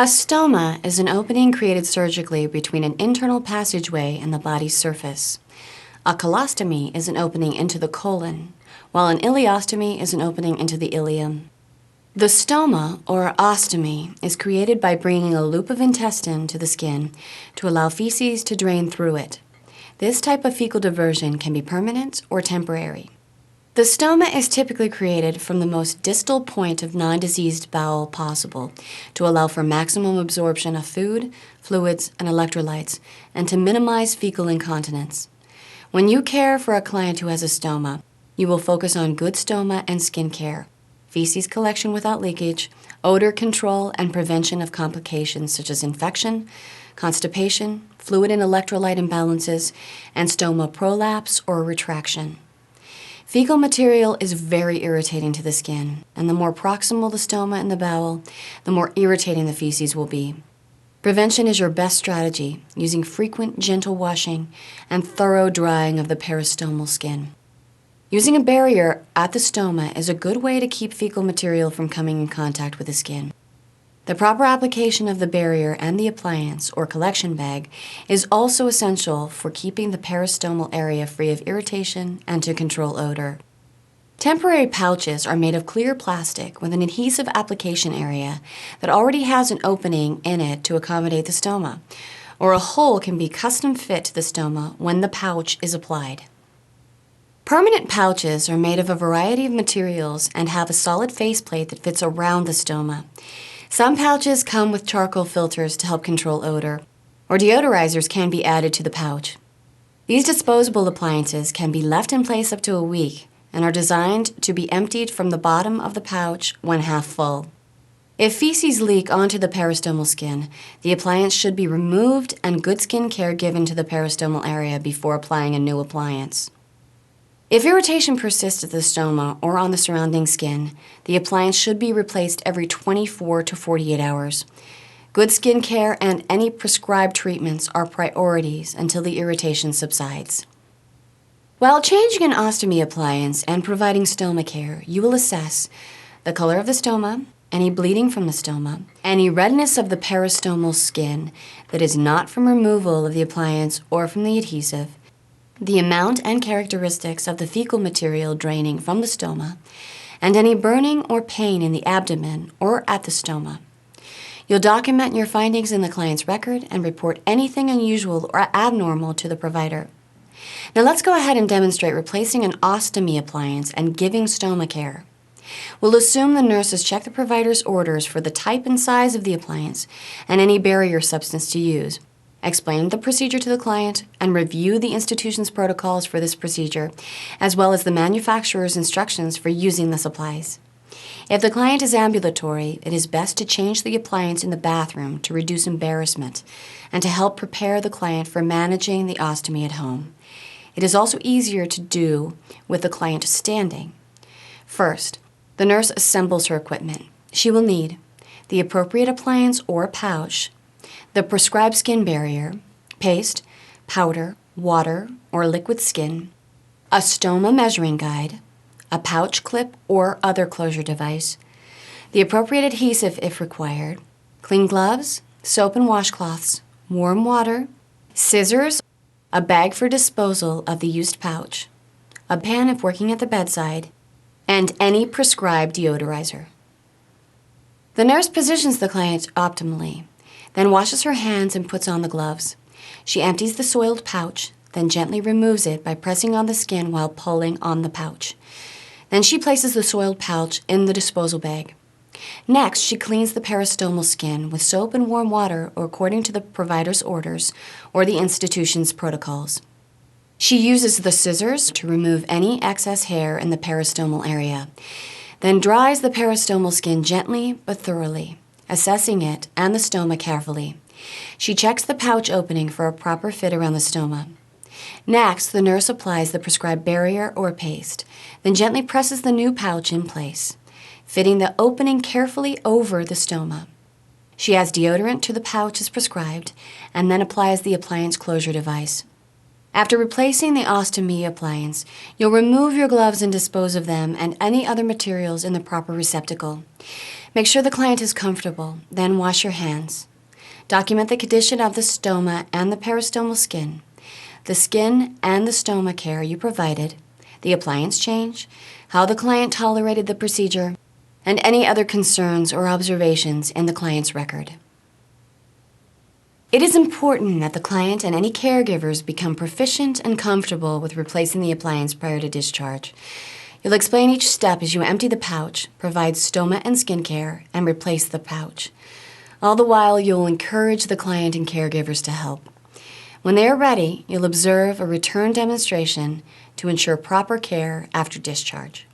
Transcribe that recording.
A stoma is an opening created surgically between an internal passageway and the body's surface. A colostomy is an opening into the colon, while an ileostomy is an opening into the ileum. The stoma, or ostomy, is created by bringing a loop of intestine to the skin to allow feces to drain through it. This type of fecal diversion can be permanent or temporary. The stoma is typically created from the most distal point of non-diseased bowel possible to allow for maximum absorption of food, fluids, and electrolytes, and to minimize fecal incontinence. When you care for a client who has a stoma, you will focus on good stoma and skin care, feces collection without leakage, odor control, and prevention of complications such as infection, constipation, fluid and electrolyte imbalances, and stoma prolapse or retraction. Fecal material is very irritating to the skin, and the more proximal the stoma in the bowel, the more irritating the feces will be. Prevention is your best strategy, using frequent, gentle washing and thorough drying of the peristomal skin. Using a barrier at the stoma is a good way to keep fecal material from coming in contact with the skin. The proper application of the barrier and the appliance or collection bag is also essential for keeping the peristomal area free of irritation and to control odor. Temporary pouches are made of clear plastic with an adhesive application area that already has an opening in it to accommodate the stoma, or a hole can be custom fit to the stoma when the pouch is applied. Permanent pouches are made of a variety of materials and have a solid faceplate that fits around the stoma. Some pouches come with charcoal filters to help control odor, or deodorizers can be added to the pouch. These disposable appliances can be left in place up to a week and are designed to be emptied from the bottom of the pouch when half full. If feces leak onto the peristomal skin, the appliance should be removed and good skin care given to the peristomal area before applying a new appliance. If irritation persists at the stoma or on the surrounding skin, the appliance should be replaced every 24 to 48 hours. Good skin care and any prescribed treatments are priorities until the irritation subsides. While changing an ostomy appliance and providing stoma care, you will assess the color of the stoma, any bleeding from the stoma, any redness of the peristomal skin that is not from removal of the appliance or from the adhesive, the amount and characteristics of the fecal material draining from the stoma, and any burning or pain in the abdomen or at the stoma. You'll document your findings in the client's record and report anything unusual or abnormal to the provider. Now let's go ahead and demonstrate replacing an ostomy appliance and giving stoma care. We'll assume the nurse has checked the provider's orders for the type and size of the appliance and any barrier substance to use, explain the procedure to the client, and review the institution's protocols for this procedure, as well as the manufacturer's instructions for using the supplies. If the client is ambulatory, it is best to change the appliance in the bathroom to reduce embarrassment and to help prepare the client for managing the ostomy at home. It is also easier to do with the client standing. First, the nurse assembles her equipment. She will need the appropriate appliance or pouch, the prescribed skin barrier, paste, powder, water, or liquid skin, a stoma measuring guide, a pouch clip or other closure device, the appropriate adhesive if required, clean gloves, soap and washcloths, warm water, scissors, a bag for disposal of the used pouch, a pan if working at the bedside, and any prescribed deodorizer. The nurse positions the client optimally, then washes her hands and puts on the gloves. She empties the soiled pouch, then gently removes it by pressing on the skin while pulling on the pouch. Then she places the soiled pouch in the disposal bag. Next, she cleans the peristomal skin with soap and warm water or according to the provider's orders or the institution's protocols. She uses the scissors to remove any excess hair in the peristomal area, then dries the peristomal skin gently but thoroughly, assessing it and the stoma carefully. She checks the pouch opening for a proper fit around the stoma. Next, the nurse applies the prescribed barrier or paste, then gently presses the new pouch in place, fitting the opening carefully over the stoma. She adds deodorant to the pouch as prescribed, and then applies the appliance closure device. After replacing the ostomy appliance, you'll remove your gloves and dispose of them and any other materials in the proper receptacle. Make sure the client is comfortable, then wash your hands. Document the condition of the stoma and the peristomal skin, the skin and the stoma care you provided, the appliance change, how the client tolerated the procedure, and any other concerns or observations in the client's record. It is important that the client and any caregivers become proficient and comfortable with replacing the appliance prior to discharge. You'll explain each step as you empty the pouch, provide stoma and skin care, and replace the pouch. All the while, you'll encourage the client and caregivers to help. When they are ready, you'll observe a return demonstration to ensure proper care after discharge.